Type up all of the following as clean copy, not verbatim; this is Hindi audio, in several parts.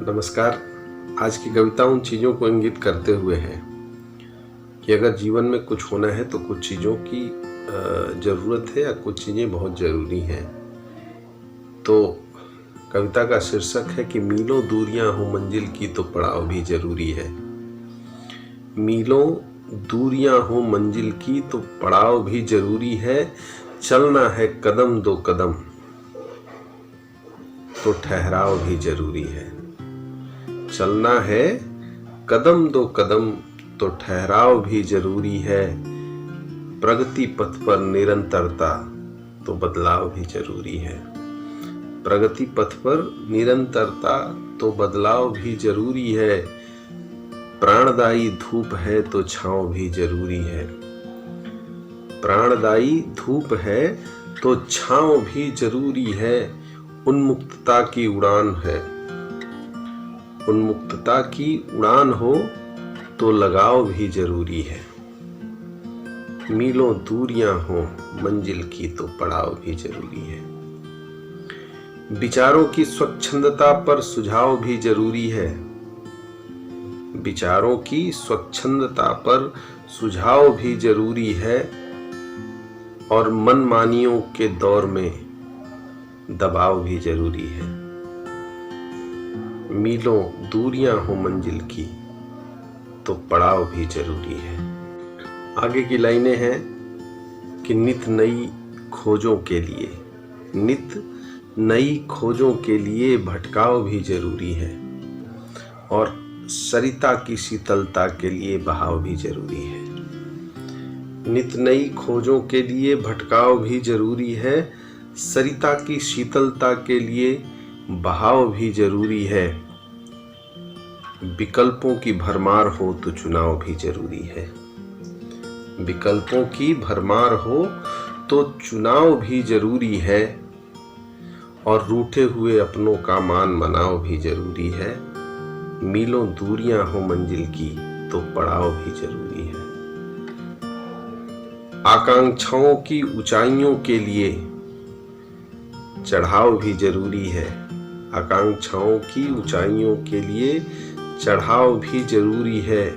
नमस्कार। आज की कविता उन चीज़ों को इंगित करते हुए है कि अगर जीवन में कुछ होना है तो कुछ चीज़ों की ज़रूरत है या कुछ चीज़ें बहुत ज़रूरी हैं। तो कविता का शीर्षक है कि मीलों दूरियां हो मंजिल की तो पड़ाव भी ज़रूरी है। मीलों दूरियां हो मंजिल की तो पड़ाव भी ज़रूरी है। चलना है कदम दो कदम तो ठहराव भी ज़रूरी है। चलना है कदम दो कदम तो ठहराव भी जरूरी है। प्रगति पथ पर निरंतरता तो बदलाव भी जरूरी है। प्रगति पथ पर निरंतरता तो बदलाव भी जरूरी है। प्राणदायी धूप है तो छांव भी जरूरी है। प्राणदायी धूप है तो छांव भी जरूरी है। उन्मुक्तता की उड़ान है। उन्मुक्तता की उड़ान हो तो लगाव भी जरूरी है। मीलों दूरियां हो मंजिल की तो पड़ाव भी जरूरी है। विचारों की स्वच्छंदता पर सुझाव भी जरूरी है। विचारों की स्वच्छंदता पर सुझाव भी जरूरी है। और मनमानियों के दौर में दबाव भी जरूरी है। मीलों दूरियां हो मंजिल की तो पड़ाव भी जरूरी है। आगे की लाइनें हैं कि नित नई खोजों के लिए भटकाव भी जरूरी है। और सरिता की शीतलता के लिए बहाव भी जरूरी है। नित नई खोजों के लिए भटकाव भी जरूरी है। सरिता की शीतलता के लिए बहाव भी जरूरी है। विकल्पों की भरमार हो तो चुनाव भी जरूरी है। विकल्पों की भरमार हो तो चुनाव भी जरूरी है। और रूठे हुए अपनों का मान मनाव भी जरूरी है। मीलों दूरियां हो मंजिल की तो पड़ाव भी जरूरी है। आकांक्षाओं की ऊंचाइयों के लिए चढ़ाव भी जरूरी है। आकांक्षाओं की ऊंचाइयों के लिए चढ़ाव भी जरूरी है।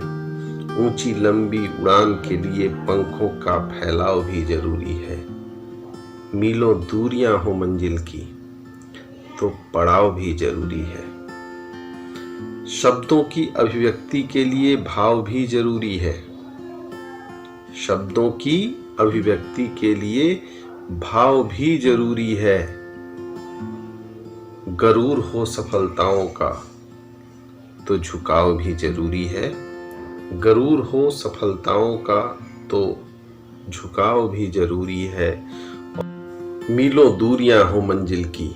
ऊंची लंबी उड़ान के लिए पंखों का फैलाव भी जरूरी है। मीलों दूरियां हो मंजिल की तो पड़ाव भी जरूरी है। शब्दों की अभिव्यक्ति के लिए भाव भी जरूरी है। शब्दों की अभिव्यक्ति के लिए भाव भी जरूरी है। गरूर हो सफलताओं का तो झुकाव भी जरूरी है। गरूर हो सफलताओं का तो झुकाव भी जरूरी है। मीलों दूरियां हो मंजिल की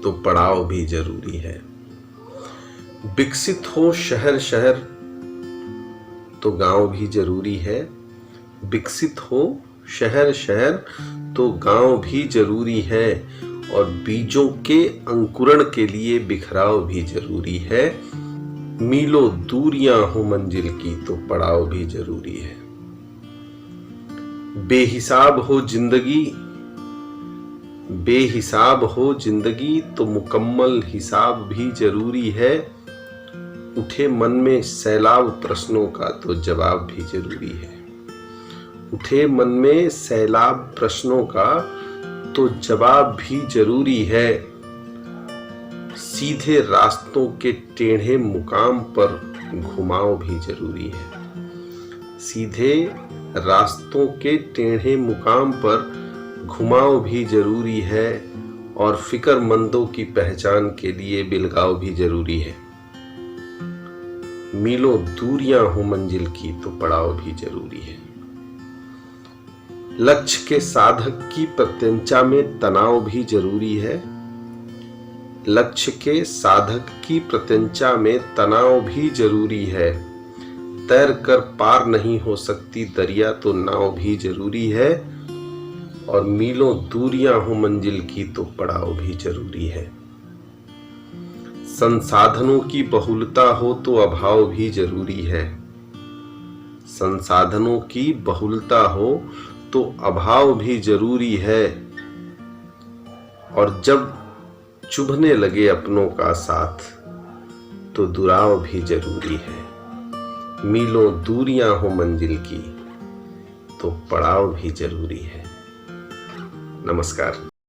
तो पड़ाव भी जरूरी है। विकसित हो शहर शहर तो गांव भी जरूरी है। विकसित हो शहर शहर तो गांव भी जरूरी है। और बीजों के अंकुरण के लिए बिखराव भी जरूरी है। मीलों दूरियां हो मंजिल की तो पड़ाव भी जरूरी है। बेहिसाब हो जिंदगी तो मुकम्मल हिसाब भी जरूरी है। उठे मन में सैलाब प्रश्नों का तो जवाब भी जरूरी है। उठे मन में सैलाब प्रश्नों का तो जवाब भी जरूरी है। सीधे रास्तों के टेढ़े मुकाम पर घुमाव भी जरूरी है। सीधे रास्तों के टेढ़े मुकाम पर घुमाव भी जरूरी है। और फिक्रमंदों की पहचान के लिए बिलगाव भी जरूरी है। मीलों दूरियां हो मंजिल की तो पड़ाव भी जरूरी है। लक्ष्य के साधक की प्रत्यंचा में तनाव भी जरूरी है। लक्ष्य के साधक की प्रत्यंचा में तनाव भी जरूरी है। तैर कर पार नहीं हो सकती दरिया तो नाव भी जरूरी है। और मीलों दूरियां हो मंजिल की तो पड़ाव भी जरूरी है। संसाधनों की बहुलता हो तो अभाव भी जरूरी है। संसाधनों की बहुलता हो तो अभाव भी जरूरी है। और जब चुभने लगे अपनों का साथ तो दुराव भी जरूरी है। मीलों दूरियां हो मंजिल की तो पड़ाव भी जरूरी है। नमस्कार।